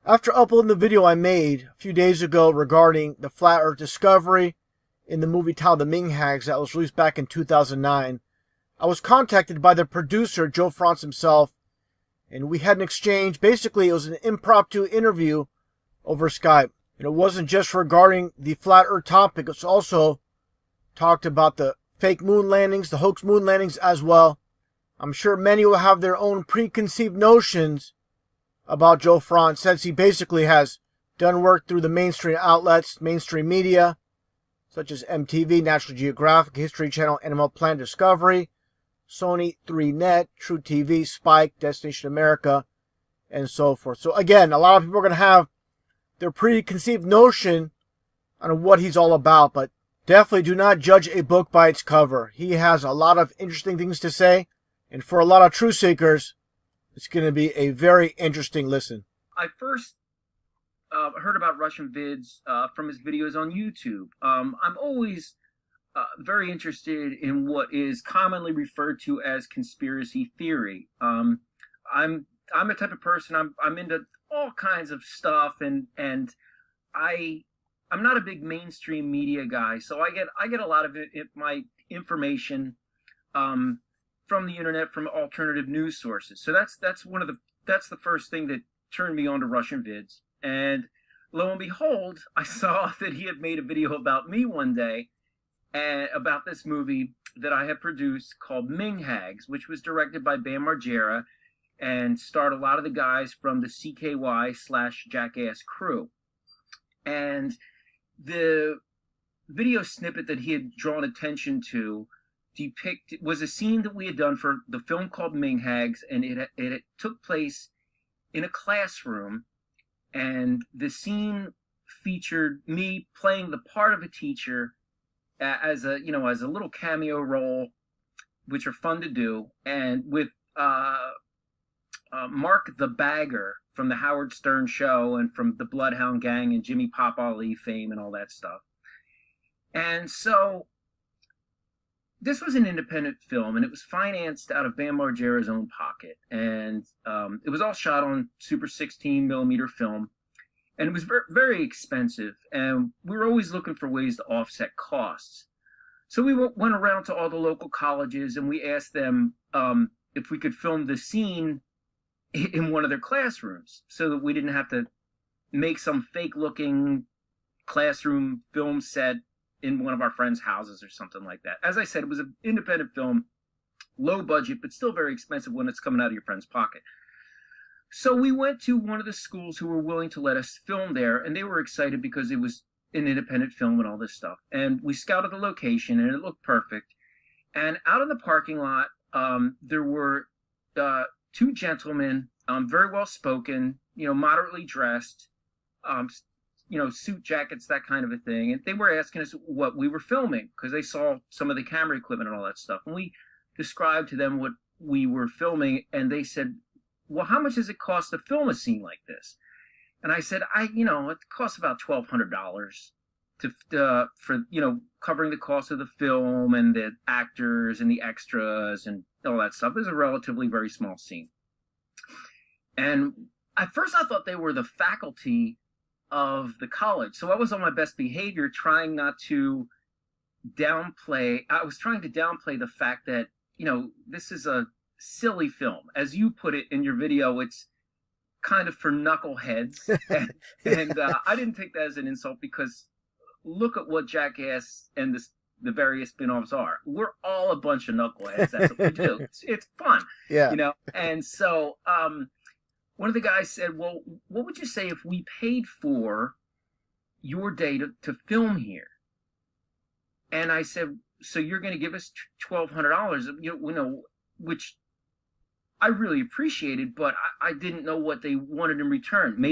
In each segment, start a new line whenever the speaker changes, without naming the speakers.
After uploading the video I made a few days ago regarding the Flat Earth discovery in the movie titled The Ming Hags that was released back in 2009, I was contacted by the producer, Joe Frantz himself, and we had an exchange. Basically, it was an impromptu interview over Skype. And it wasn't just regarding the Flat Earth topic, it's also talked about the fake moon landings, the hoax moon landings as well. I'm sure many will have their own preconceived notions about Joe Frantz, since he basically has done work through the mainstream outlets, mainstream media, such as MTV, National Geographic, History Channel, Animal Planet Discovery, Sony 3Net, True TV, Spike, Destination America, and so forth. So again, a lot of people are going to have their preconceived notion on what he's all about, but definitely do not judge a book by its cover. He has a lot of interesting things to say, and for a lot of truth seekers, it's going to be a very interesting listen.
I first heard about Russianvids from his videos on YouTube. I'm always very interested in what is commonly referred to as conspiracy theory. I'm a type of person. I'm into all kinds of stuff, and I'm not a big mainstream media guy, so I get a lot of my information from the internet, from alternative news sources. So that's the first thing that turned me on to Russianvids. And lo and behold, I saw that he had made a video about me one day, and about this movie that I had produced called Ming Hags, which was directed by Bam Margera and starred a lot of the guys from the CKY/Jackass crew. And the video snippet that he had drawn attention to was a scene that we had done for the film called Ming Hags, and it took place in a classroom, and the scene featured me playing the part of a teacher as a little cameo role, which are fun to do, and with Mark the Bagger from the Howard Stern Show and from the Bloodhound Gang and Jimmy Pop Ali fame and all that stuff. And so this was an independent film, and it was financed out of Bam Margera's own pocket. And it was all shot on Super 16 millimeter film, and it was very, very expensive. And we were always looking for ways to offset costs. So we went around to all the local colleges, and we asked them if we could film the scene in one of their classrooms, so that we didn't have to make some fake-looking classroom film set in one of our friends' houses or something like that. As I said, it was an independent film, low budget, but still very expensive when it's coming out of your friend's pocket. So we went to one of the schools who were willing to let us film there, and they were excited because it was an independent film and all this stuff. And we scouted the location, and it looked perfect. And out in the parking lot, there were two gentlemen, very well spoken, moderately dressed, suit jackets, that kind of a thing. And they were asking us what we were filming, because they saw some of the camera equipment and all that stuff. And we described to them what we were filming, and they said, well, how much does it cost to film a scene like this? And I said, it costs about $1,200 for covering the cost of the film and the actors and the extras and all that stuff. It was a relatively very small scene. And at first I thought they were the faculty of the college. So I was on my best behavior, trying not to downplay. I was trying to downplay the fact that, this is a silly film. As you put it in your video, it's kind of for knuckleheads. And I didn't take that as an insult, because look at what Jackass and the various spin-offs are. We're all a bunch of knuckleheads. That's what we do. It's fun.
Yeah.
And so one of the guys said, well, what would you say if we paid for your day to film here? And I said, so you're going to give us $1,200, which I really appreciated, but I didn't know what they wanted in return.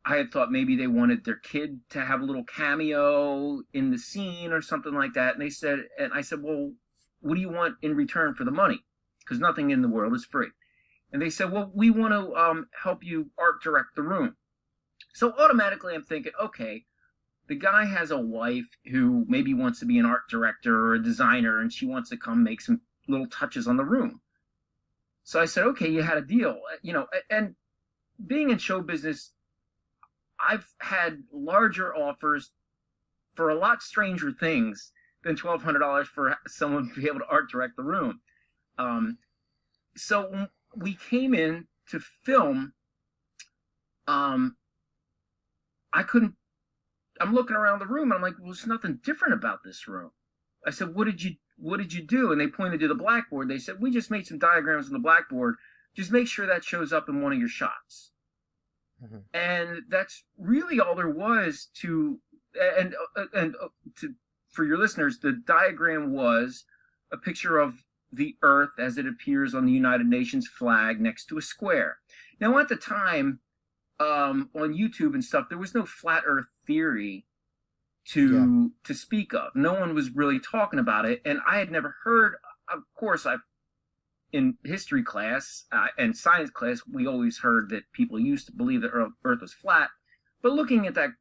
I had thought maybe they wanted their kid to have a little cameo in the scene or something like that. And I said, well, what do you want in return for the money? Because nothing in the world is free. And they said, well, we want to help you art direct the room. So automatically I'm thinking, okay, the guy has a wife who maybe wants to be an art director or a designer, and she wants to come make some little touches on the room. So I said, okay, you had a deal, and being in show business, I've had larger offers for a lot stranger things than $1,200 for someone to be able to art direct the room. So when we came in to film, um, I couldn't. I'm looking around the room and I'm like, well, there's nothing different about this room. I said, what did you do? And they pointed to the blackboard. They said, we just made some diagrams on the blackboard. Just make sure that shows up in one of your shots. Mm-hmm. And that's really all there was to. And for your listeners, the diagram was a picture of the Earth as it appears on the United Nations flag next to a square. Now, at the time, on YouTube and stuff, there was no flat Earth theory to speak of. No one was really talking about it, and I had never heard. Of course, in history class and science class, we always heard that people used to believe that Earth was flat. But looking at the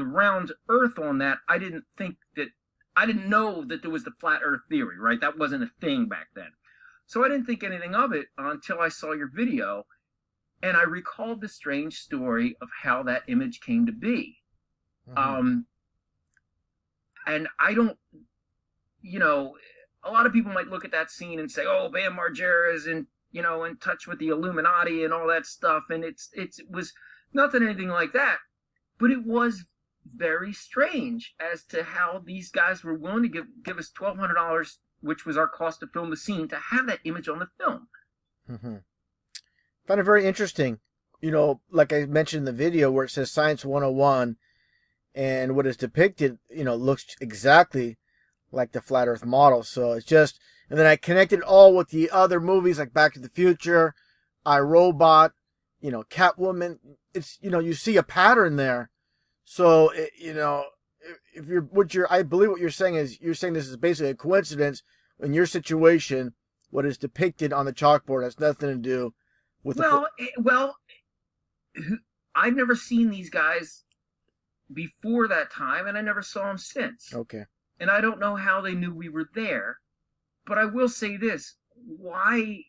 round Earth on that, I didn't know that there was the flat Earth theory, right? That wasn't a thing back then. So I didn't think anything of it until I saw your video, and I recalled the strange story of how that image came to be. Mm-hmm. And I don't, a lot of people might look at that scene and say, oh, Bam Margera is in touch with the Illuminati and all that stuff. And it was nothing, anything like that. But it was very strange as to how these guys were willing to give us $1,200, which was our cost to film the scene, to have that image on the film.
Mm-hmm. I find it very interesting. Like I mentioned in the video where it says Science 101, and what is depicted, looks exactly like the flat Earth model. So it's just, and then I connected all with the other movies like Back to the Future, I, Robot, Catwoman. It's, you see a pattern there. So, if I believe what you're saying is, you're saying this is basically a coincidence. In your situation, what is depicted on the chalkboard has nothing to do with
I've never seen these guys before that time, and I never saw them since.
Okay.
And I don't know how they knew we were there, but I will say this: why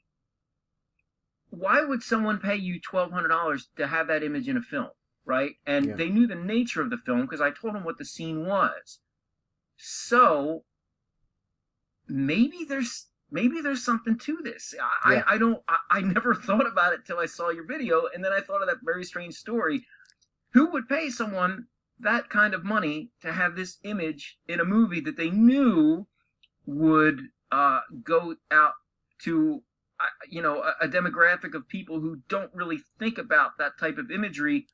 would someone pay you $1,200 to have that image in a film, right? And they knew the nature of the film because I told them what the scene was. So maybe there's something to this. I never thought about it till I saw your video, and then I thought of that very strange story. Who would pay someone that kind of money to have this image in a movie that they knew would go out to a demographic of people who don't really think about that type of imagery?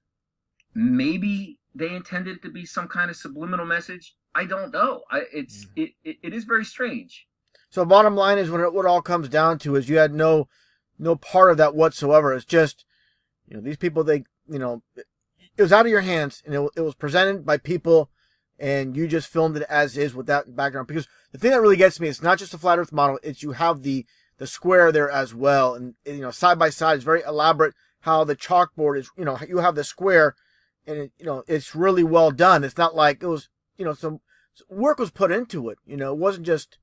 Maybe they intended it to be some kind of subliminal message. I don't know. It is very strange.
So bottom line is, what it all comes down to is you had no part of that whatsoever. It's just, these people, it was out of your hands, and it was presented by people, and you just filmed it as is with that background. Because the thing that really gets me, it's not just a flat Earth model, it's you have the square there as well. And, side by side, it's very elaborate how the chalkboard is, you have the square, and it's really well done. It's not like it was, some work was put into it. It wasn't just,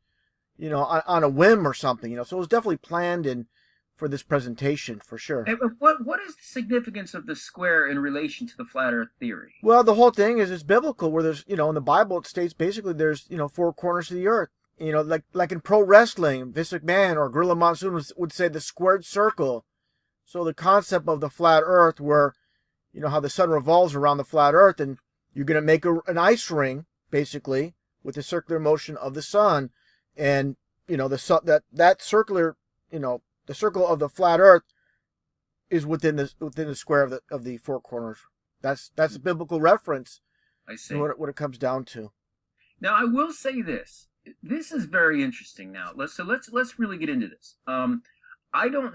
on a whim or something, so it was definitely planned and for this presentation, for sure.
And what is the significance of the square in relation to the flat Earth theory?
Well, the whole thing is, it's biblical, where there's, in the Bible, it states basically there's, four corners of the earth. Like in pro wrestling, Vince McMahon or Gorilla Monsoon would say the squared circle. So the concept of the flat Earth, where, how the sun revolves around the flat Earth, and you're going to make an ice ring, basically, with the circular motion of the sun. And, the sun, that circular, the circle of the flat Earth is within the square of the four corners. That's a biblical reference.
I see.
What it comes down to.
Now, I will say this. This is very interesting. Now, let's really get into this. I don't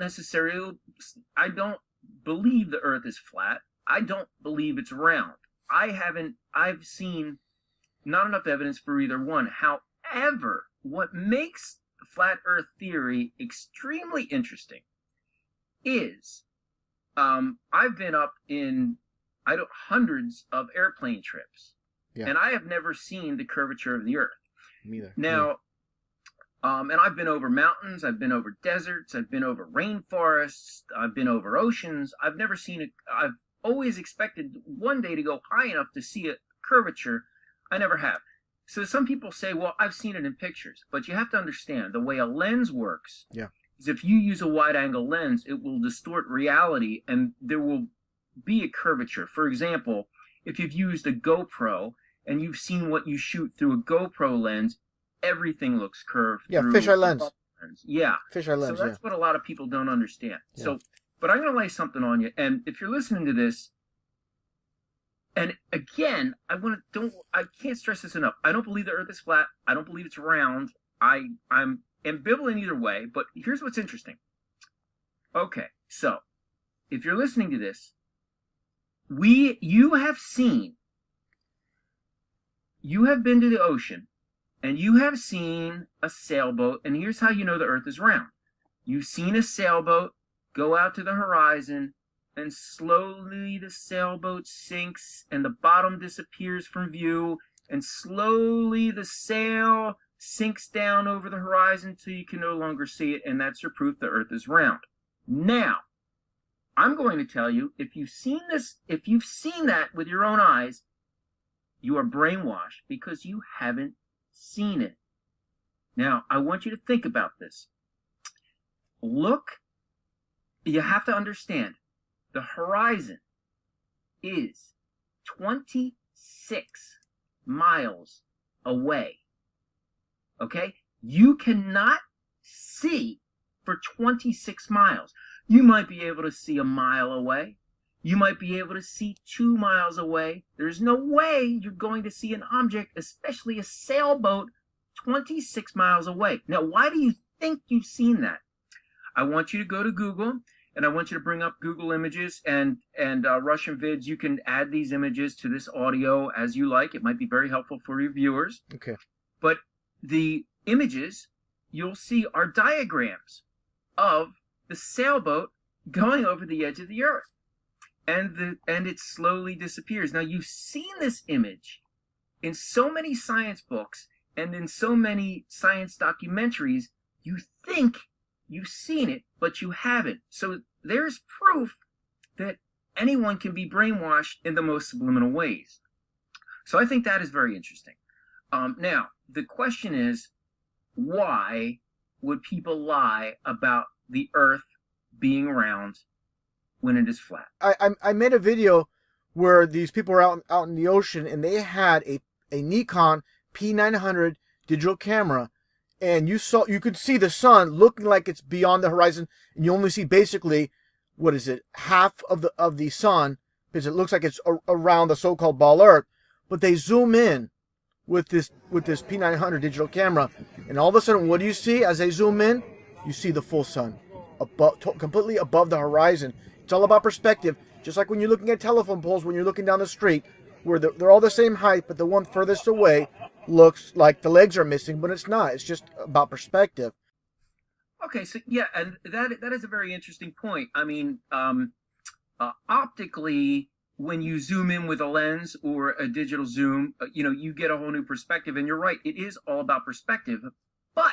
believe the Earth is flat. I don't believe it's round. I've seen not enough evidence for either one. However, what makes the flat Earth theory extremely interesting is, I've been up in hundreds of airplane trips, and I have never seen the curvature of the Earth.
Neither.
Now, And I've been over mountains, I've been over deserts, I've been over rainforests, I've been over oceans. I've never seen it. I've always expected one day to go high enough to see a curvature. I never have. So some people say, well, I've seen it in pictures, but you have to understand the way a lens works.
Yeah.
Is if you use a wide angle lens, it will distort reality and there will be a curvature. For example, if you've used a GoPro and you've seen what you shoot through a GoPro lens, everything looks curved.
Yeah,
through
fisheye lens.
Yeah.
Fisheye lens,
so that's what a lot of people don't understand. Yeah. So, but I'm going to lay something on you. And if you're listening to this, and again, I can't stress this enough. I don't believe the earth is flat. I don't believe it's round. I'm ambivalent either way, but here's what's interesting. Okay, so if you're listening to this, you have been to the ocean, and you have seen a sailboat, and here's how you know the earth is round. You've seen a sailboat go out to the horizon, and slowly the sailboat sinks, and the bottom disappears from view, and slowly the sail sinks down over the horizon till you can no longer see it, and that's your proof the earth is round. Now, I'm going to tell you, if you've seen that with your own eyes, you are brainwashed because you haven't seen it. Now, I want you to think about this. You have to understand, the horizon is 26 miles away. Okay? You cannot see for 26 miles. You might be able to see a mile away. You might be able to see 2 miles away. There's no way you're going to see an object, especially a sailboat, 26 miles away. Now, why do you think you've seen that? I want you to go to Google, and I want you to bring up Google Images and Russianvids. You can add these images to this audio as you like. It might be very helpful for your viewers.
Okay.
But the images you'll see are diagrams of the sailboat going over the edge of the earth, and it slowly disappears. Now, you've seen this image in so many science books and in so many science documentaries. You think you've seen it, but you haven't. So there's proof that anyone can be brainwashed in the most subliminal ways. So I think that is very interesting. Now, the question is, why would people lie about the earth being round when it is flat?
I made a video where these people were out in the ocean, and they had a Nikon P900 digital camera, and you could see the sun looking like it's beyond the horizon, and you only see basically, what is it, half of the sun, because it looks like it's around the so-called ball Earth. But they zoom in with this P900 digital camera, and all of a sudden, what do you see as they zoom in? You see the full sun, completely above the horizon. It's all about perspective, just like when you're looking at telephone poles, when you're looking down the street, where they're all the same height, but the one furthest away looks like the legs are missing, but it's not. It's just about perspective.
Okay, so yeah, and that is a very interesting point. I mean, optically, when you zoom in with a lens or a digital zoom, you get a whole new perspective. And you're right, it is all about perspective. But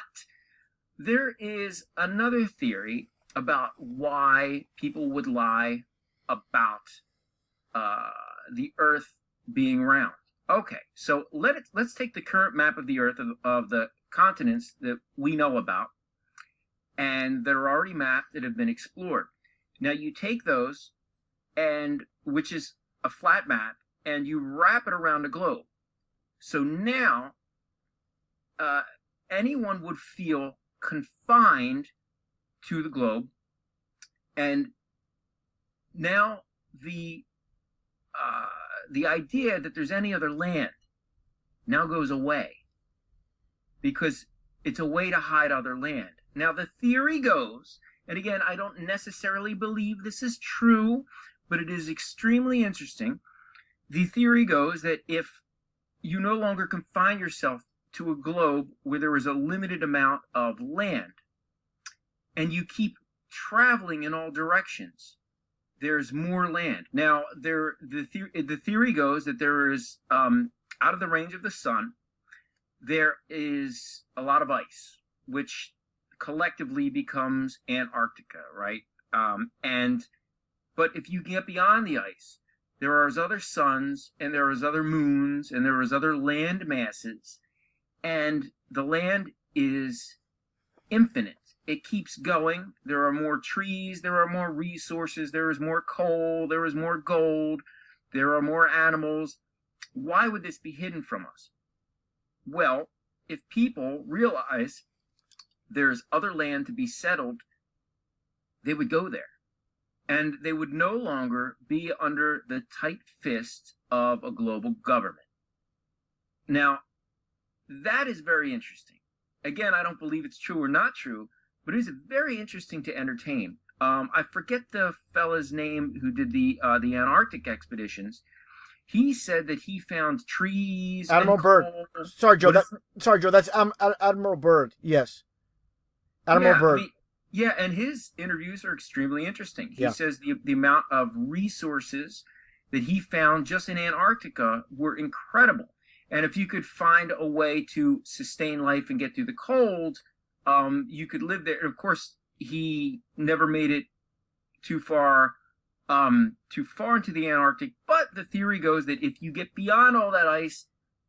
there is another theory about why people would lie about the Earth being round. Okay, so let's take the current map of the Earth of the continents that we know about, and that are already mapped, that have been explored. Now you take those, and which is a flat map, and you wrap it around a globe. So now anyone would feel confined to the globe, and now the idea that there's any other land now goes away, because it's a way to hide other land. Now the theory goes, and again, I don't necessarily believe this is true, but it is extremely interesting. The theory goes that if you no longer confine yourself to a globe where there is a limited amount of land, and you keep traveling in all directions, there's more land. Now, the theory goes that there is, out of the range of the sun, there is a lot of ice, which collectively becomes Antarctica, right? But if you get beyond the ice, there are other suns, and there is other moons, and there is other land masses, and the land is infinite. It keeps going. There are more trees, there are more resources, there is more coal, there is more gold, there are more animals. Why would this be hidden from us? Well, if people realize there's other land to be settled, they would go there. And they would no longer be under the tight fist of a global government. Now, that is very interesting. Again, I don't believe it's true or not true, but it is very interesting to entertain. I forget the fella's name who did the Antarctic expeditions. He said that he found trees.
Admiral Byrd. Sorry, Joe. That's Admiral Byrd. Yes, Admiral Byrd.
Yeah, and his interviews are extremely interesting. He says the amount of resources that he found just in Antarctica were incredible. And if you could find a way to sustain life and get through the cold, you could live there. Of course, he never made it too far into the Antarctic. But the theory goes that if you get beyond all that ice,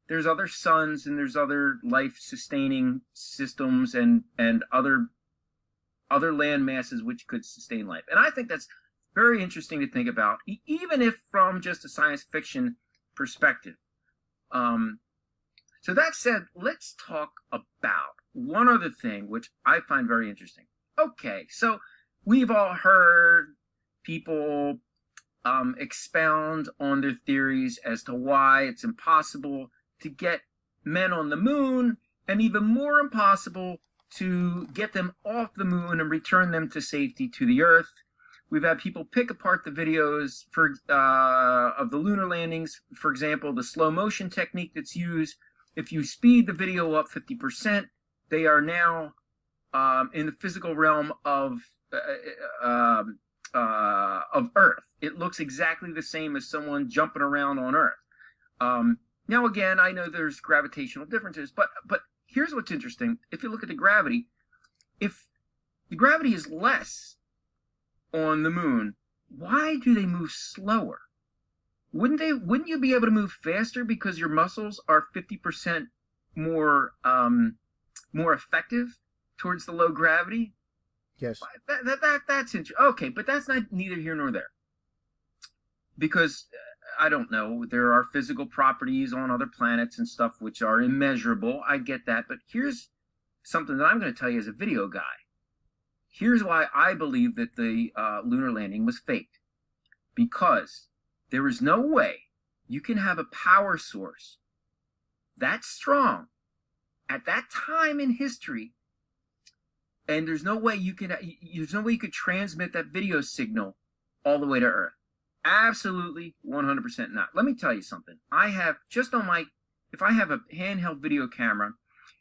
there's other suns and there's other life-sustaining systems and other land masses which could sustain life. And I think that's very interesting to think about, even if from just a science fiction perspective. So that said, let's talk about one other thing which I find very interesting. Okay, so we've all heard people expound on their theories as to why it's impossible to get men on the moon, and even more impossible to get them off the moon and return them to safety to the Earth. We've had people pick apart the videos of the lunar landings. For example, the slow motion technique that's used. If you speed the video up 50%, they are now in the physical realm of Earth. It looks exactly the same as someone jumping around on Earth. Now, again, I know there's gravitational differences, but here's what's interesting. If you look at the gravity, if the gravity is less on the moon, why do they move slower? Wouldn't you be able to move faster because your muscles are 50% more effective towards the low gravity?
Yes.
That's interesting. Okay, but that's neither here nor there. Because I don't know, there are physical properties on other planets and stuff which are immeasurable. I get that, but here's something that I'm going to tell you as a video guy. Here's why I believe that the lunar landing was faked. Because there is no way you can have a power source that strong at that time in history, and there's no way you could transmit that video signal all the way to Earth. Absolutely 100% not. Let me tell you something. I have just on my, if I have a handheld video camera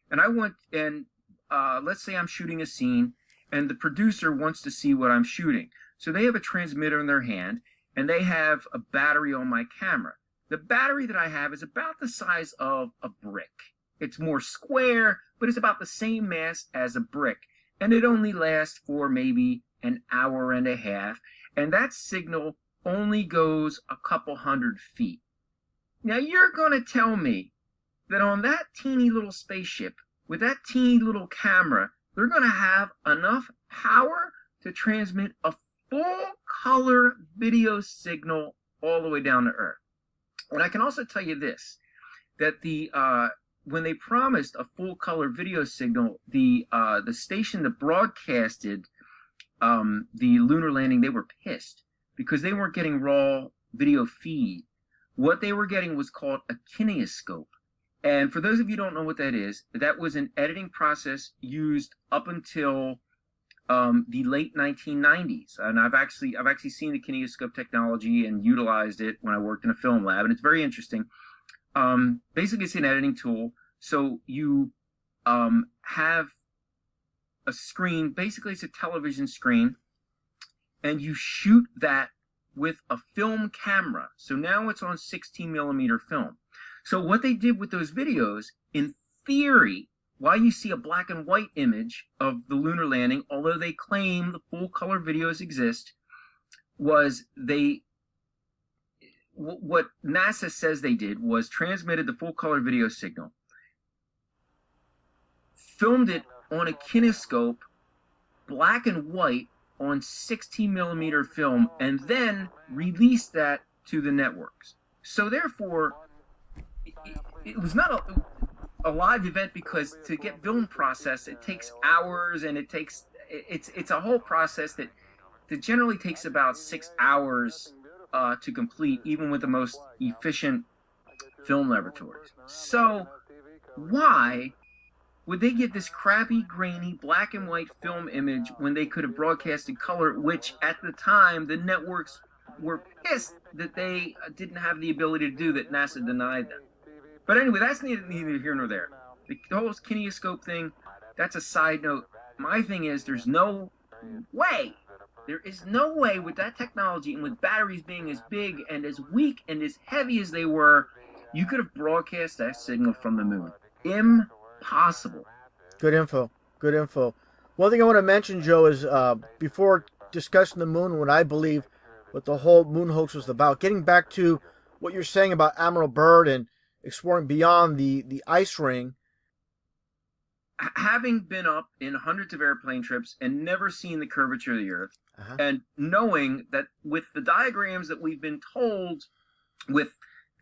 and I want, and let's say I'm shooting a scene and the producer wants to see what I'm shooting. So they have a transmitter in their hand and they have a battery on my camera. The battery that I have is about the size of a brick. It's more square, but it's about the same mass as a brick. And it only lasts for maybe an hour and a half. And that signal only goes a couple hundred feet. Now you're going to tell me that on that teeny little spaceship, with that teeny little camera, they're going to have enough power to transmit a full color video signal all the way down to Earth. And I can also tell you this, that when they promised a full color video signal, the station that broadcasted the lunar landing, they were pissed because they weren't getting raw video feed. What they were getting was called a kineoscope. And for those of you who don't know what that is, that was an editing process used up until the late 1990s. And I've actually seen the kineoscope technology and utilized it when I worked in a film lab, and it's very interesting. Basically, it's an editing tool. So you have a screen, basically it's a television screen, and you shoot that with a film camera. So now it's on 16 millimeter film. So what they did with those videos, in theory, why you see a black and white image of the lunar landing, although they claim the full color videos exist, was what NASA says they did was transmitted the full color video signal, filmed it on a kinescope, black and white, on 16 millimeter film, and then released that to the networks. So therefore, it was not a live event, because to get film processed, it takes hours, and it's a whole process that generally takes about 6 hours to complete, even with the most efficient film laboratories. So why would they get this crappy, grainy, black and white film image when they could have broadcasted color, which at the time the networks were pissed that they didn't have the ability to do, that NASA denied them? But anyway, that's neither here nor there. The whole kinescope thing, that's a side note. My thing is, there's no way, there is no way with that technology and with batteries being as big and as weak and as heavy as they were, you could have broadcast that signal from the moon. Impossible.
Good info. Good info. One thing I want to mention, Joe, is before discussing the moon, what I believe what the whole moon hoax was about, getting back to what you're saying about Admiral Byrd and exploring beyond the ice ring.
Having been up in hundreds of airplane trips and never seen the curvature of the Earth, and knowing that with the diagrams that we've been told, with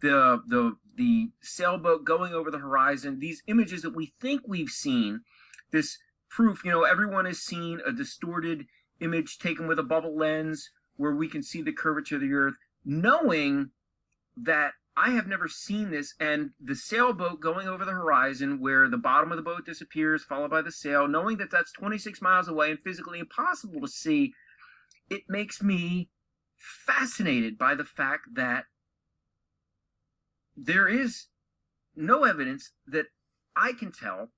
the sailboat going over the horizon, these images that we think we've seen, this proof, everyone has seen a distorted image taken with a bubble lens where we can see the curvature of the Earth, knowing that I have never seen this, and the sailboat going over the horizon where the bottom of the boat disappears, followed by the sail, knowing that that's 26 miles away and physically impossible to see, it makes me fascinated by the fact that there is no evidence that I can tell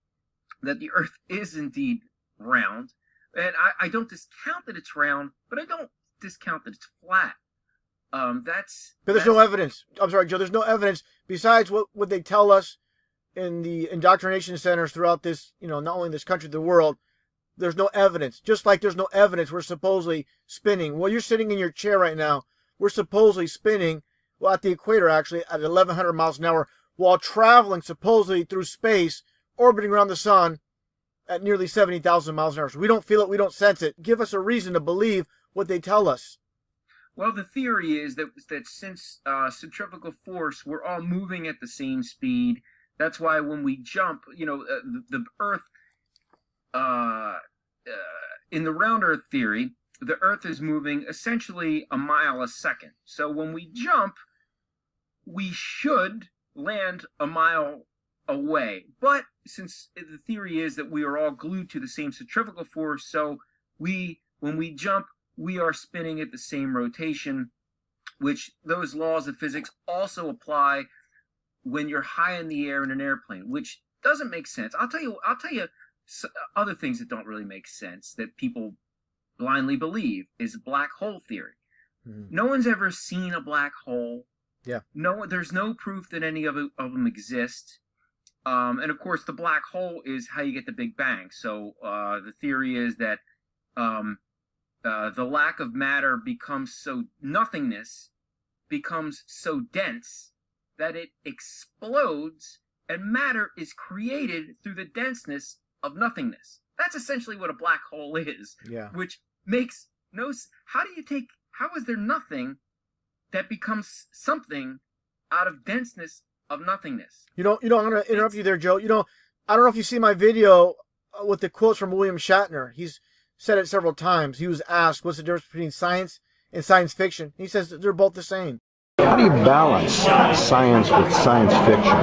that the Earth is indeed round. And I don't discount that it's round, but I don't discount that it's flat.
But there's no evidence. I'm sorry, Joe. There's no evidence besides what they tell us in the indoctrination centers throughout this, not only this country, the world. There's no evidence. Just like there's no evidence we're supposedly spinning. Well, you're sitting in your chair right now. We're supposedly spinning, well, at the equator, actually, at 1,100 miles an hour, while traveling supposedly through space, orbiting around the sun at nearly 70,000 miles an hour. So we don't feel it. We don't sense it. Give us a reason to believe what they tell us.
Well, the theory is that since centrifugal force, we're all moving at the same speed. That's why when we jump, the Earth, in the round Earth theory, the Earth is moving essentially a mile a second. So when we jump, we should land a mile away. But since the theory is that we are all glued to the same centrifugal force, so when we jump, we are spinning at the same rotation, which those laws of physics also apply when you're high in the air in an airplane, which doesn't make sense. I'll tell you other things that don't really make sense that people blindly believe is black hole theory. Mm-hmm. No one's ever seen a black hole.
Yeah.
No, there's no proof that any of them exist. And of course, the black hole is how you get the Big Bang. So the theory is that the lack of matter nothingness becomes so dense that it explodes, and matter is created through the denseness of nothingness. That's essentially what a black hole is.
Yeah.
Which makes no. How is there nothing that becomes something out of denseness of nothingness?
I'm going to interrupt you there, Joe. I don't know if you see my video with the quotes from William Shatner. He's said it several times. He was asked, what's the difference between science and science fiction? He says they're both the same.
How do you balance science with science fiction?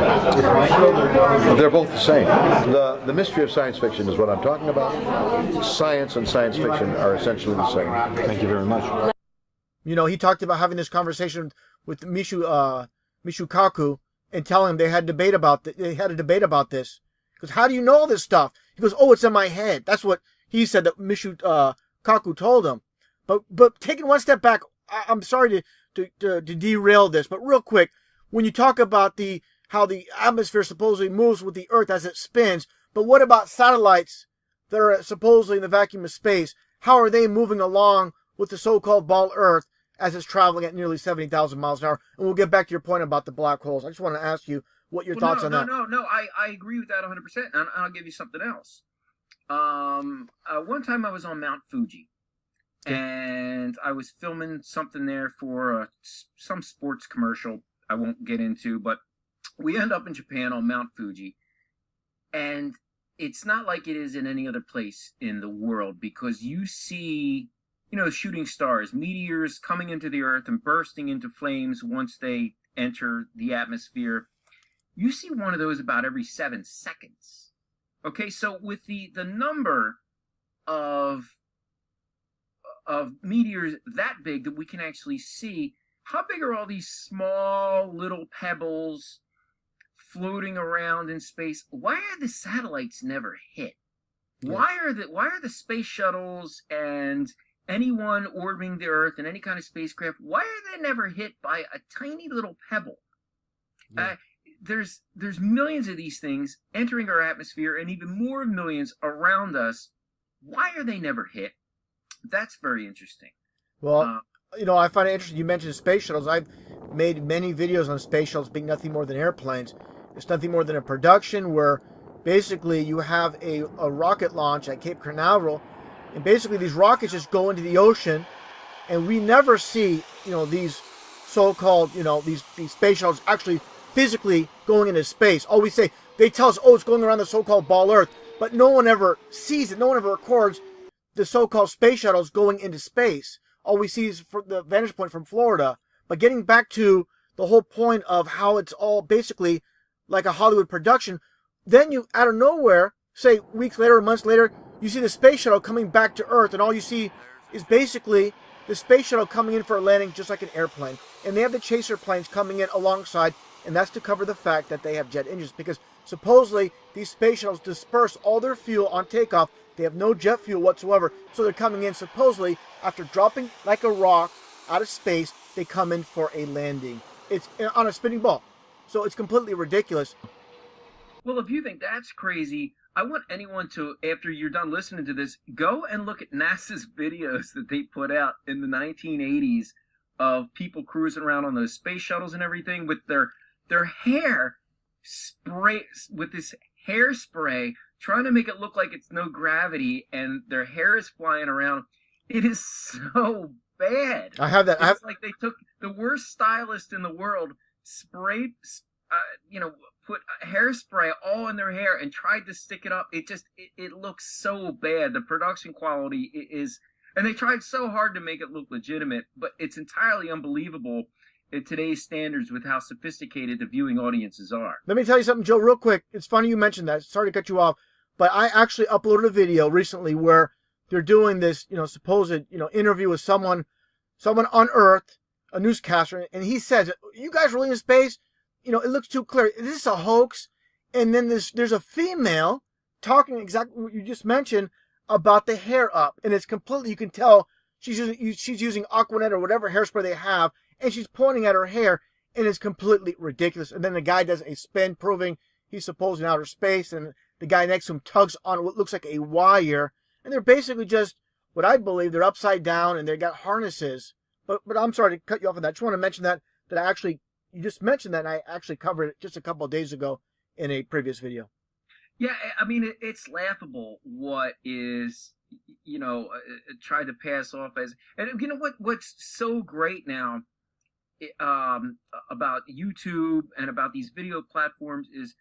They're both the same. The mystery of science fiction is what I'm talking about. Science and science fiction are essentially the same.
Thank you very much.
He talked about having this conversation with Michio Kaku and telling him they had a debate about this. Because how do you know all this stuff? He goes, oh, it's in my head. That's what he said that Michio Kaku told him. But taking one step back, I'm sorry to derail this, but real quick, when you talk about how the atmosphere supposedly moves with the Earth as it spins, But what about satellites that are supposedly in the vacuum of space? How are they moving along with the so-called ball Earth as it's traveling at nearly 70,000 miles an hour? And we'll get back to your point about the black holes. I just want to ask you what your thoughts on that.
No. I agree with that 100%. And I'll give you something else. One time I was on Mount Fuji, and I was filming something there for some sports commercial I won't get into, but we end up in Japan on Mount Fuji, and it's not like it is in any other place in the world, because you see, shooting stars, meteors coming into the earth and bursting into flames once they enter the atmosphere. You see one of those about every 7 seconds. Okay, so with the number of meteors that big that we can actually see, how big are all these small little pebbles floating around in space? Why are the satellites never hit? Yeah. Why are the space shuttles and anyone orbiting the Earth and any kind of spacecraft, why are they never hit by a tiny little pebble? Yeah. There's millions of these things entering our atmosphere, and even more millions around us. Why are they never hit? That's very interesting.
Well, I find it interesting you mentioned space shuttles. I've made many videos on space shuttles being nothing more than airplanes. It's nothing more than a production where basically you have a rocket launch at Cape Canaveral, and basically these rockets just go into the ocean, and we never see, these so-called, these space shuttles actually physically going into space. All we say, they tell us, it's going around the so-called ball Earth, but no one ever sees it. No one ever records the so-called space shuttles going into space. All we see is from the vantage point from Florida. But getting back to the whole point of how it's all basically like a Hollywood production, then you, out of nowhere, say weeks later or months later, you see the space shuttle coming back to Earth, and all you see is basically the space shuttle coming in for a landing just like an airplane. And they have the chaser planes coming in alongside, and that's to cover the fact that they have jet engines, because supposedly these space shuttles disperse all their fuel on takeoff. They have no jet fuel whatsoever, so they're coming in supposedly after dropping like a rock out of space. They come in for a landing. It's on a spinning ball, so it's completely ridiculous.
Well, if you think that's crazy, I want anyone to, after you're done listening to this, go and look at NASA's videos that they put out in the 1980s of people cruising around on those space shuttles and everything with their hair spray, with this hairspray, trying to make it look like it's no gravity, and their hair is flying around. It is so bad.
I have that.
It's like they took the worst stylist in the world, sprayed, put hairspray all in their hair and tried to stick it up. It looks so bad. The production quality is, and they tried so hard to make it look legitimate, but it's entirely unbelievable in today's standards with how sophisticated the viewing audiences are.
Let me tell you something, Joe, real quick. It's funny you mentioned that. Sorry to cut you off, but I actually uploaded a video recently where they're doing this, supposed, interview with someone on Earth, a newscaster, and he says, "You guys really in space? It looks too clear. Is this a hoax?" And then there's a female talking exactly what you just mentioned about the hair up, and it's completely, you can tell she's using Aquanet or whatever hairspray they have, and she's pointing at her hair, and it's completely ridiculous. And then the guy does a spin proving he's supposed in outer space, and the guy next to him tugs on what looks like a wire, and they're basically just, what I believe, they're upside down, and they got harnesses. But I'm sorry to cut you off on that. I just want to mention that you just mentioned that, and I actually covered it just a couple of days ago in a previous video.
Yeah, I mean, it's laughable what is, tried to pass off as, and what's so great now about YouTube and about these video platforms is,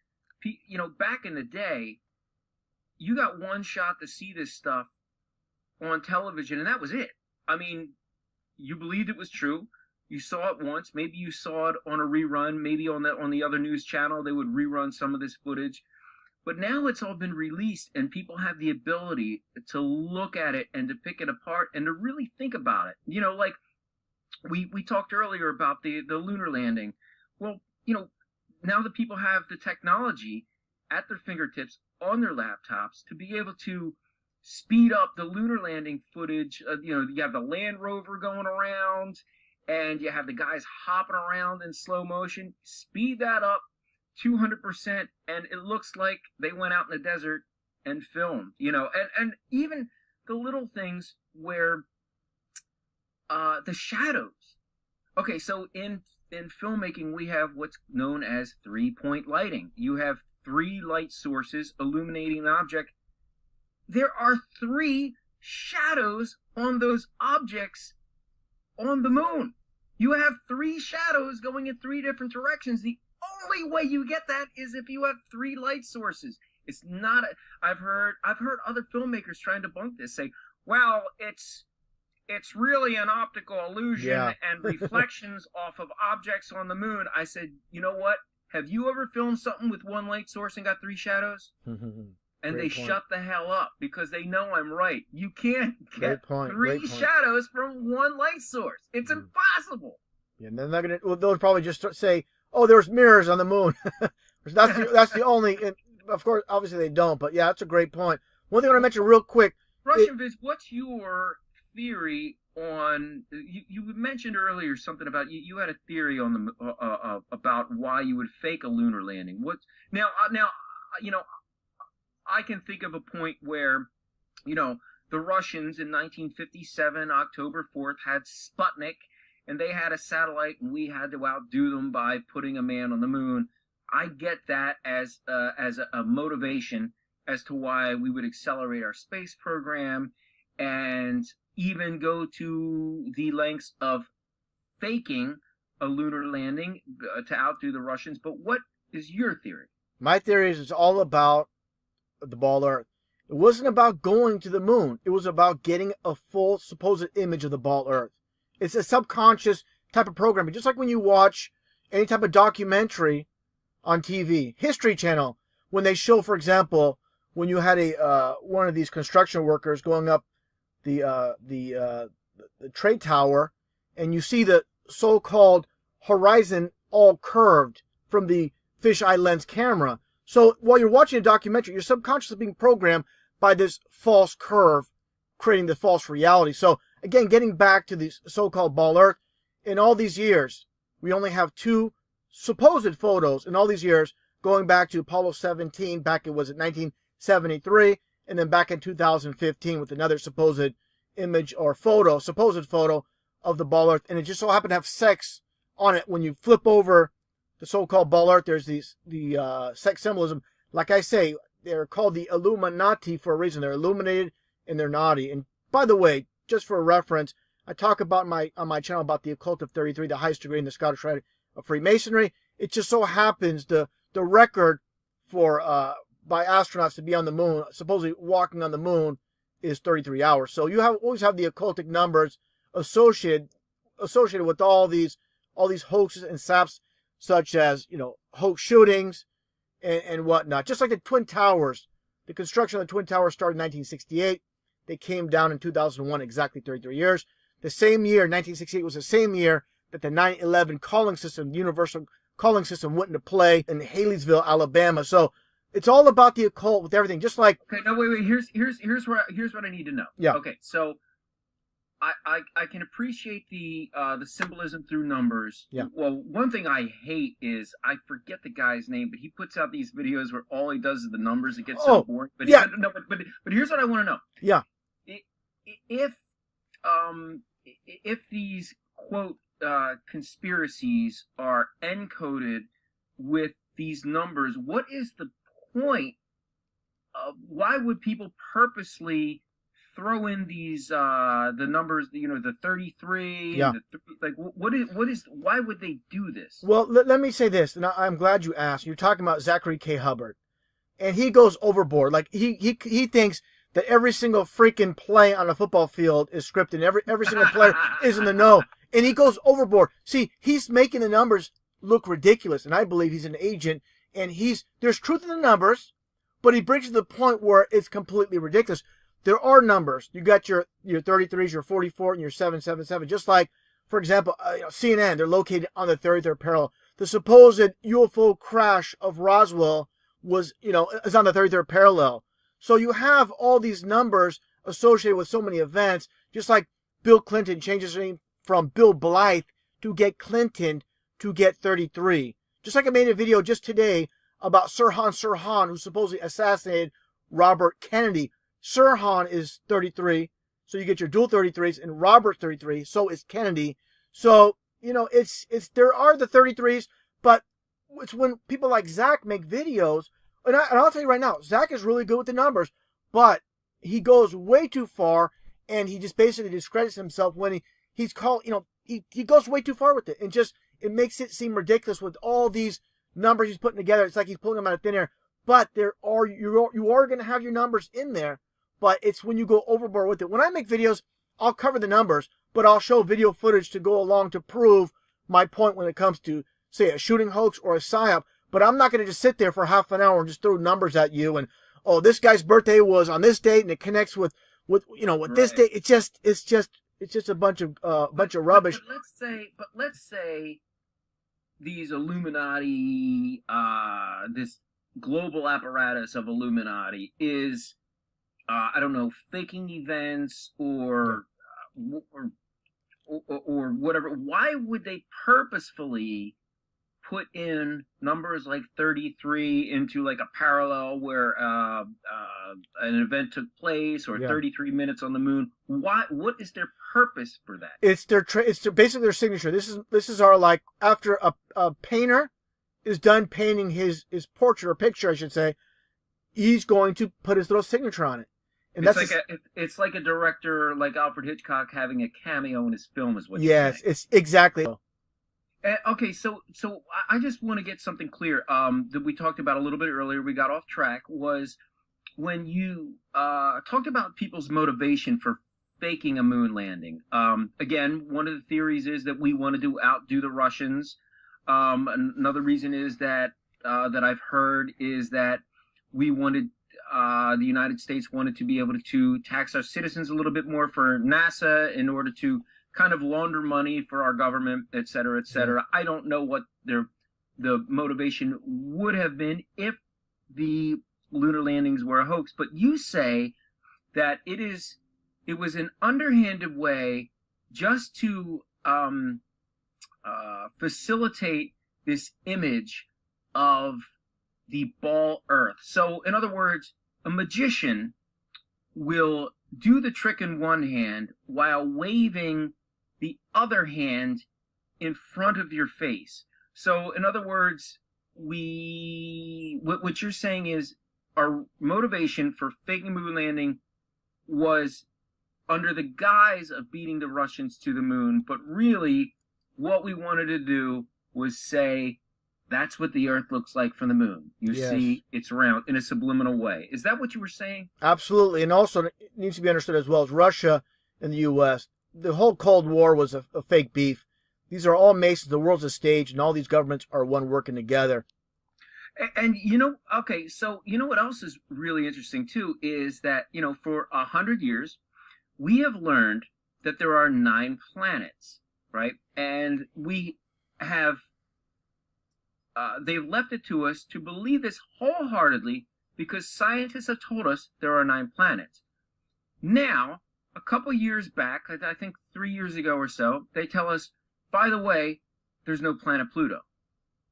back in the day, you got one shot to see this stuff on television, and that was it. I mean, you believed it was true. You saw it once. Maybe you saw it on a rerun. Maybe on the other news channel they would rerun some of this footage. But now it's all been released, and people have the ability to look at it and to pick it apart and to really think about it. Like we talked earlier about the lunar landing. Well, now that people have the technology at their fingertips on their laptops to be able to speed up the lunar landing footage. You have the Land Rover going around, and you have the guys hopping around in slow motion. Speed that up 200%, and it looks like they went out in the desert and filmed, and even the little things where the shadows. Okay, so in filmmaking, we have what's known as 3-point lighting. You have 3 light sources illuminating an object. There are 3 shadows on those objects on the moon. You have 3 shadows going in 3 different directions. The only way you get that is if you have 3 light sources. It's not. I've heard other filmmakers trying to debunk this, say, "Well, it's really an optical illusion and reflections off of objects on the moon." I said, you know what? Have you ever filmed something with 1 light source and got 3 shadows? And they shut the hell up because they know I'm right. You can't get 3 shadows from 1 light source. It's impossible.
Yeah, and they're not gonna. Well, they'll probably just say, "Oh, there's mirrors on the moon." that's the only. Of course, obviously they don't. But yeah, that's a great point. One thing I want to mention real quick.
Russianvids, what's your theory on? You mentioned earlier something about you had a theory on the about why you would fake a lunar landing. What now? I can think of a point where, the Russians in 1957, October 4th, had Sputnik, and they had a satellite, and we had to outdo them by putting a man on the moon. I get that as a motivation as to why we would accelerate our space program and even go to the lengths of faking a lunar landing to outdo the Russians. But what is your theory?
My theory is it's all about the ball Earth. It wasn't about going to the moon. It was about getting a full supposed image of the ball Earth. It's a subconscious type of programming. Just like when you watch any type of documentary on TV, History Channel, when they show, for example, when you had one of these construction workers going up the trade tower, and you see the so-called horizon all curved from the fisheye lens camera. So while you're watching a documentary, you're subconsciously being programmed by this false curve, creating the false reality. So again, getting back to the so-called ball Earth, in all these years, we only have 2 supposed photos in all these years, going back to Apollo 17, back in 1973, and then back in 2015 with another supposed image or supposed photo of the ball Earth, and it just so happened to have sex on it. When you flip over the so-called ball Earth, there's the sex symbolism. Like I say, they're called the Illuminati for a reason. They're illuminated and they're naughty. And by the way, just for a reference, I talk about on my channel about the occult of 33, the highest degree in the Scottish Rite of Freemasonry. It just so happens the record for by astronauts to be on the moon, supposedly walking on the moon, is 33 hours. So you always have the occultic numbers associated with all these hoaxes and saps, such as hoax shootings and whatnot. Just like the Twin Towers, the construction of the Twin Towers started in 1968. They came down in 2001, exactly 33 years. The same year, 1968, was the same year that the 9/11 calling system, the universal calling system, went into play in Haley'sville, Alabama. So it's all about the occult with everything. Just like
okay, no, wait. Here's what I need to know.
Yeah.
Okay, so I can appreciate the symbolism through numbers.
Yeah.
Well, one thing I hate is I forget the guy's name, but he puts out these videos where all he does is the numbers. It gets so boring. But
yeah.
But here's what I want to know.
Yeah.
If these quote conspiracies are encoded with these numbers, what is the point of why would people purposely throw in these the numbers, the 33,
yeah,
why would they do this?
Well, let me say this, and I'm glad you asked. You're talking about Zachary K. Hubbard, and he goes overboard. Like he thinks that every single freaking play on a football field is scripted. Every single player is in the know, and he goes overboard. See, he's making the numbers look ridiculous, and I believe he's an agent, and there's truth in the numbers, but he brings it to the point where it's completely ridiculous. There are numbers. You got your 33s, your 44, and your 777. Just like, for example, CNN, they're located on the 33rd parallel. The supposed UFO crash of Roswell is on the 33rd parallel. So you have all these numbers associated with so many events, just like Bill Clinton changes his name from Bill Blythe to get Clinton to get 33. Just like I made a video just today about Sirhan, who supposedly assassinated Robert Kennedy. Sirhan is 33, so you get your dual 33s, and Robert's 33, so is Kennedy. So, you know, there are the 33s, but it's when people like Zach make videos, and I'll tell you right now, Zach is really good with the numbers, but he goes way too far, and he just basically discredits himself when he's called, you know, he goes way too far with it, and just, it makes it seem ridiculous with all these numbers he's putting together. It's like he's pulling them out of thin air, but you are going to have your numbers in there, but it's when you go overboard with it. When I make videos, I'll cover the numbers, but I'll show video footage to go along to prove my point when it comes to, say, a shooting hoax or a psyop. But I'm not going to just sit there for half an hour and just throw numbers at you and, oh, this guy's birthday was on this date and it connects with this date. It's just a bunch of rubbish.
But let's say these Illuminati, this global apparatus of Illuminati is, I don't know, faking events or whatever. Why would they purposefully put in numbers like 33 into like a parallel where an event took place, or 33 minutes on the moon? Why? What is their purpose for that?
It's basically their signature. This is our, like, after a painter is done painting his portrait or picture, I should say, he's going to put his little signature on it. And
it's like a director like Alfred Hitchcock having a cameo in his film, is what you're saying.
Yes, it's exactly.
Okay, so I just want to get something clear that we talked about a little bit earlier. We got off track. Was when you talked about people's motivation for faking a moon landing. Again, one of the theories is that we wanted to outdo the Russians. Another reason is that I've heard is that we wanted, the United States wanted to be able to tax our citizens a little bit more for NASA in order to kind of launder money for our government, et cetera, et cetera. I don't know what the motivation would have been if the lunar landings were a hoax, but you say that it was an underhanded way just to facilitate this image of the ball Earth. So, in other words, a magician will do the trick in one hand while waving the other hand in front of your face. So, in other words, what you're saying is our motivation for faking moon landing was under the guise of beating the Russians to the moon, but really what we wanted to do was say, that's what the Earth looks like from the moon. You see, it's round in a subliminal way. Is that what you were saying?
Absolutely. And also, it needs to be understood as well as Russia and the U.S., the whole Cold War was a fake beef. These are all masons. The world's a stage, and all these governments are one working together.
And you know, okay, so you know what else is really interesting too is that, you know, for 100 years, we have learned that there are 9 planets, right? And we have, they've left it to us to believe this wholeheartedly because scientists have told us there are 9 planets. Now, a couple years back, I think 3 years ago or so, they tell us, by the way, there's no planet Pluto.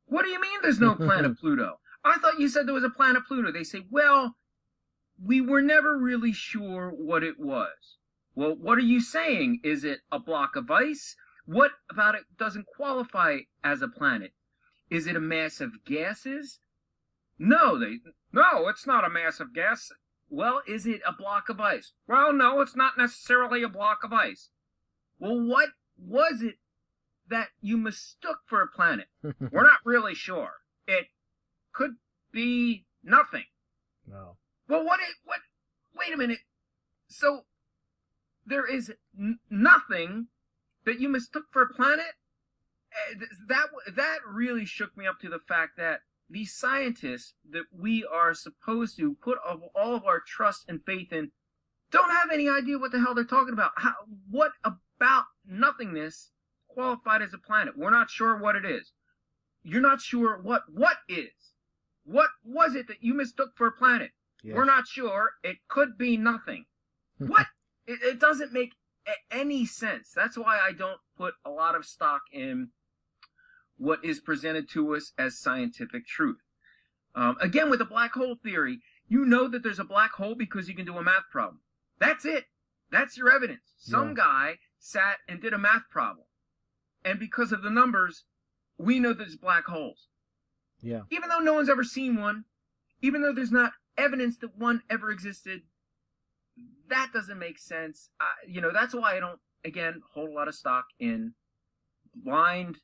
What do you mean there's no planet Pluto? I thought you said there was a planet Pluto. They say, well, we were never really sure what it was. Well, what are you saying? Is it a block of ice? What about it doesn't qualify as a planet? Is it a mass of gases? No, it's not a mass of gas. Well, is it a block of ice? Well, no, it's not necessarily a block of ice. Well, what was it that you mistook for a planet? We're not really sure. It could be nothing.
No.
Well, wait a minute. So, there is nothing that you mistook for a planet? That really shook me up to the fact that these scientists that we are supposed to put all of our trust and faith in don't have any idea what the hell they're talking about. What about nothingness qualified as a planet? We're not sure what it is. You're not sure what is. What was it that you mistook for a planet? Yes. We're not sure. It could be nothing. What? It doesn't make any sense. That's why I don't put a lot of stock in what is presented to us as scientific truth. Again, with the black hole theory, you know that there's a black hole because you can do a math problem. That's it. That's your evidence. Some guy sat and did a math problem. And because of the numbers, we know there's black holes.
Yeah.
Even though no one's ever seen one, even though there's not evidence that one ever existed, that doesn't make sense. That's why I don't, again, hold a lot of stock in blind,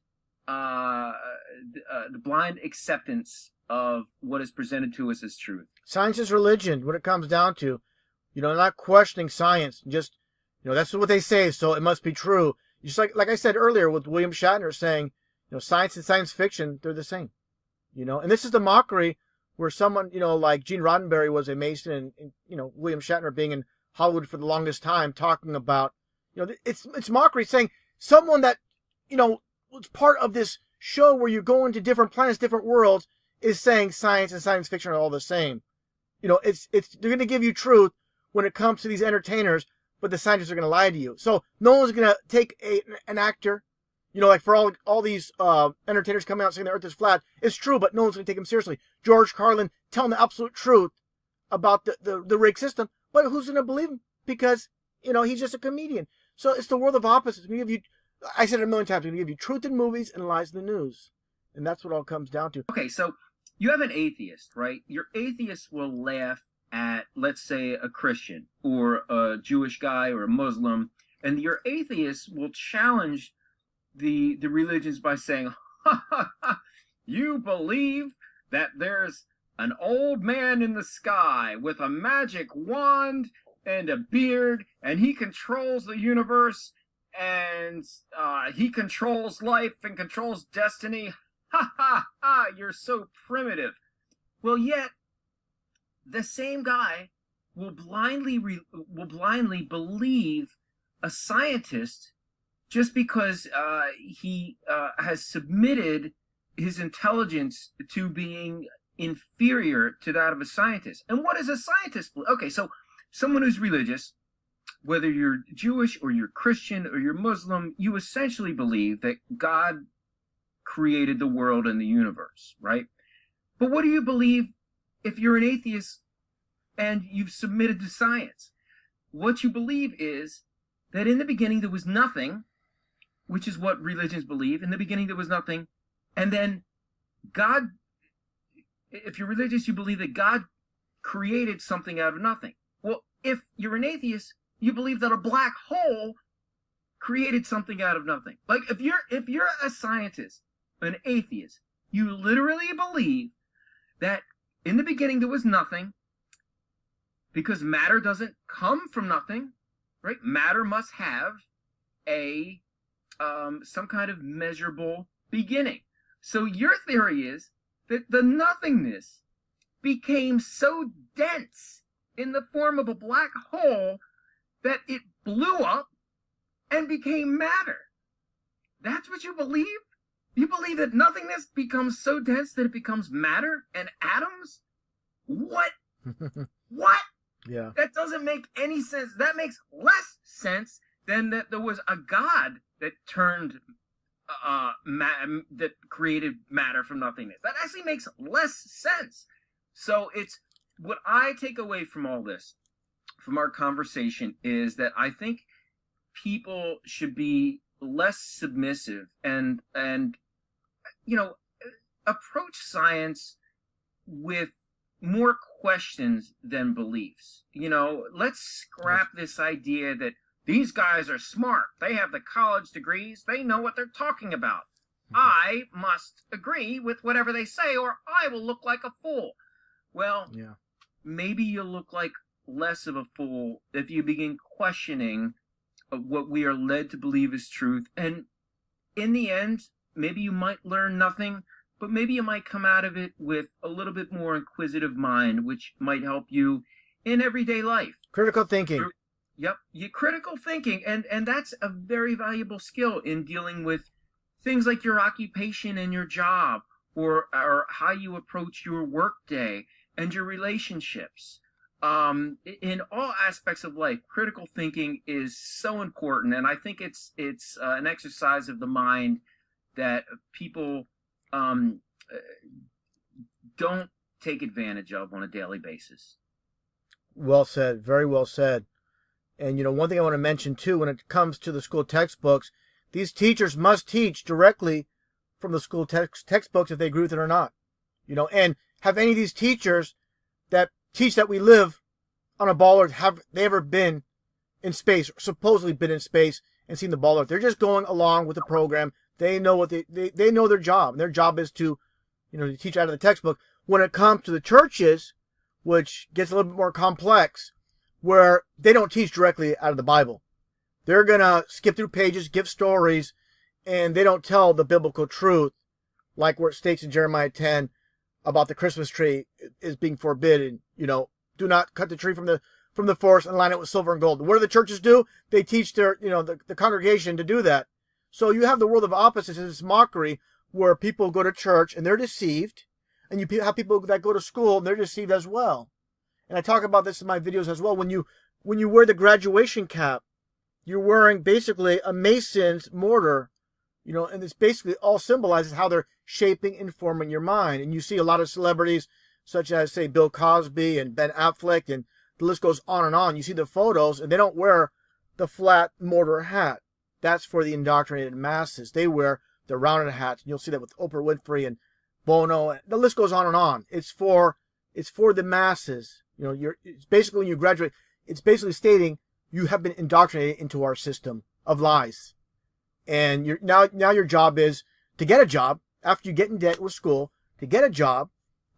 the blind acceptance of what is presented to us as truth.
Science is religion, what it comes down to. Not questioning science. Just, that's what they say, so it must be true. Just like I said earlier with William Shatner saying, science and science fiction, they're the same. And this is the mockery where someone, like Gene Roddenberry was a Mason and William Shatner being in Hollywood for the longest time talking about, it's mockery saying someone that, was part of this show where you're going to different planets, different worlds is saying science and science fiction are all the same. They're going to give you truth when it comes to these entertainers, but the scientists are going to lie to you. So no one's going to take an actor, like for all these entertainers coming out saying the earth is flat. It's true, but no one's going to take him seriously. George Carlin telling the absolute truth about the rig system, but who's going to believe him? Because, he's just a comedian. So it's the world of opposites. I said it a million times, we're going to give you truth in movies and lies in the news. And that's what it all comes down to.
Okay, so you have an atheist, right? Your atheist will laugh at, let's say, a Christian or a Jewish guy or a Muslim, and your atheist will challenge the religions by saying, ha ha ha, you believe that there's an old man in the sky with a magic wand and a beard, and he controls the universe, and he controls life and controls destiny. Ha ha ha, you're so primitive. Well, yet the same guy will blindly believe a scientist just because he has submitted his intelligence to being inferior to that of a scientist. And what is a scientist? Okay, so someone who's religious, whether you're Jewish or you're Christian or you're Muslim, you essentially believe that God created the world and the universe, right? But what do you believe if you're an atheist and you've submitted to science? What you believe is that in the beginning there was nothing, which is what religions believe. In the beginning there was nothing, and then God, if you're religious, you believe that God created something out of nothing. Well, if you're an atheist, you believe that a black hole created something out of nothing. Like if you're a scientist, an atheist, you literally believe that in the beginning there was nothing, because matter doesn't come from nothing, right? Matter must have a some kind of measurable beginning. So your theory is that the nothingness became so dense in the form of a black hole that it blew up and became matter. That's what you believe? You believe that nothingness becomes so dense that it becomes matter and atoms? What? What?
Yeah.
That doesn't make any sense. That makes less sense than that there was a God that turned that created matter from nothingness. That actually makes less sense. So it's what I take away from all this, from our conversation, is that I think people should be less submissive and approach science with more questions than beliefs. Let's scrap this idea that these guys are smart. They have the college degrees. They know what they're talking about. I must agree with whatever they say or I will look like a fool. Well,
yeah.
Maybe you'll look like less of a fool if you begin questioning what we are led to believe is truth. And in the end, maybe you might learn nothing, but maybe you might come out of it with a little bit more inquisitive mind, which might help you in everyday life.
Critical thinking.
Yep, critical thinking. And that's a very valuable skill in dealing with things like your occupation and your job, or how you approach your work day and your relationships. In all aspects of life, critical thinking is so important, and I think it's an exercise of the mind that people don't take advantage of on a daily basis.
Well said. Very well said. And, one thing I want to mention, too, when it comes to the school textbooks, these teachers must teach directly from the school textbooks if they agree with it or not. And have any of these teachers that teach that we live on a ball Earth, have they ever been in space, or supposedly been in space and seen the ball Earth? They're just going along with the program. They know what they know their job. And their job is to, to teach out of the textbook. When it comes to the churches, which gets a little bit more complex, where they don't teach directly out of the Bible. They're going to skip through pages, give stories, and they don't tell the biblical truth, like where it states in Jeremiah 10 about the Christmas tree is being forbidden. Do not cut the tree from the forest and line it with silver and gold. What do the churches do? They teach their, the congregation to do that. So you have the world of opposites in this mockery where people go to church and they're deceived, and you have people that go to school and they're deceived as well. And I talk about this in my videos as well. When you wear the graduation cap, you're wearing basically a mason's mortar, and it's basically all symbolizes how they're shaping and forming your mind. And you see a lot of celebrities such as, say, Bill Cosby and Ben Affleck, and the list goes on and on. You see the photos, and they don't wear the flat mortar hat. That's for the indoctrinated masses. They wear the rounded hats. And you'll see that with Oprah Winfrey and Bono. The list goes on and on. It's for the masses. It's basically, when you graduate, it's basically stating you have been indoctrinated into our system of lies. And now your job is to get a job after you get in debt with school, to get a job,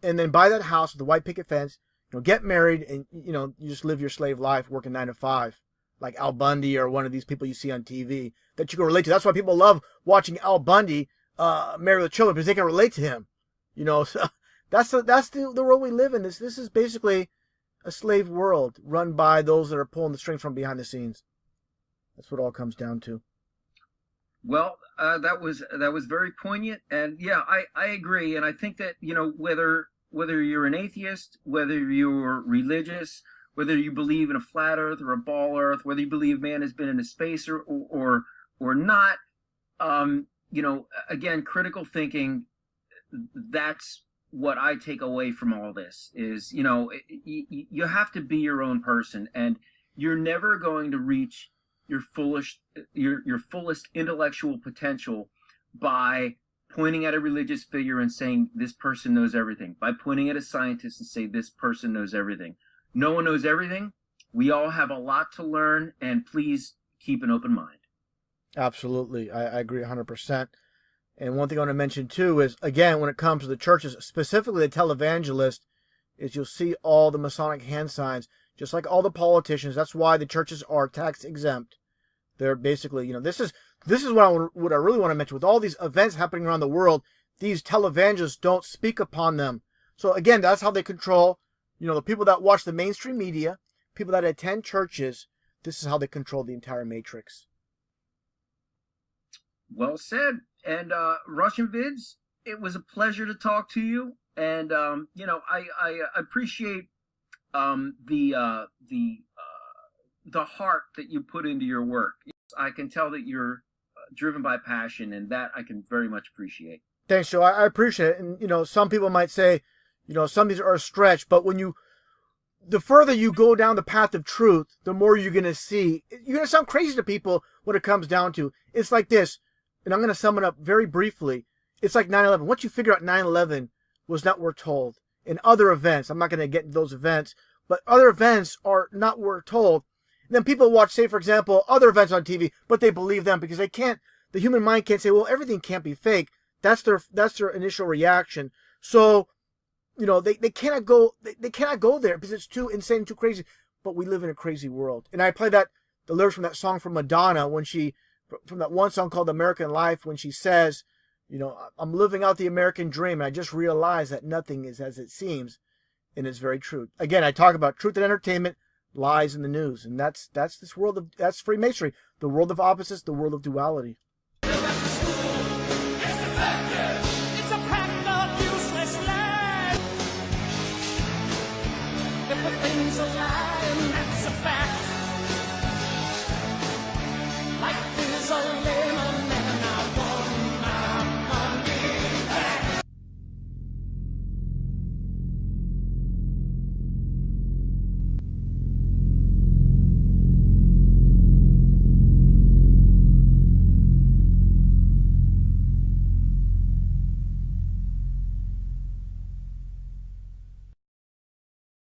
and then buy that house with the white picket fence, get married, and, you just live your slave life working 9 to 5, like Al Bundy or one of these people you see on TV that you can relate to. That's why people love watching Al Bundy marry with children, because they can relate to him. So that's the world we live in. This is basically a slave world run by those that are pulling the strings from behind the scenes. That's what it all comes down to.
Well, that was very poignant, and yeah, I agree, and I think that whether you're an atheist, whether you're religious, whether you believe in a flat Earth or a ball Earth, whether you believe man has been in a space or not, again, critical thinking. That's what I take away from all this is, you have to be your own person, and you're never going to reach your fullest intellectual potential by pointing at a religious figure and saying this person knows everything, by pointing at a scientist and say this person knows everything. No one knows everything. We all have a lot to learn, and please keep an open mind.
Absolutely. I agree 100%. And one thing I want to mention too is, again, when it comes to the churches, specifically the televangelists, is you'll see all the Masonic hand signs, just like all the politicians. That's why the churches are tax exempt. They're basically, this is what I really want to mention. With all these events happening around the world, these televangelists don't speak upon them. So again, that's how they control, the people that watch the mainstream media, people that attend churches. This is how they control the entire matrix.
Well said. And Russianvids, it was a pleasure to talk to you. And I appreciate the heart that you put into your work. I can tell that you're driven by passion, and that I can very much appreciate.
Thanks, Joe. I appreciate it. And some people might say, some of these are a stretch, but the further you go down the path of truth, the more you're going to see. You're going to sound crazy to people when it comes down to. It's like this. And I'm going to sum it up very briefly. It's like 9/11. Once you figure out 9/11 was not what we're told, in other events, I'm not going to get into those events, but other events are not what we're told. And then people watch, say, for example, other events on TV, but they believe them because they can't, the human mind can't say, well, everything can't be fake. That's their initial reaction. So, they cannot go there because it's too insane, too crazy. But we live in a crazy world. And I play the lyrics from that song from Madonna from that one song called American Life, when she says, I'm living out the American dream, and I just realized that nothing is as it seems. And it's very true. Again, I talk about truth and entertainment, lies in the news. And that's this world that's Freemasonry, the world of opposites, the world of duality.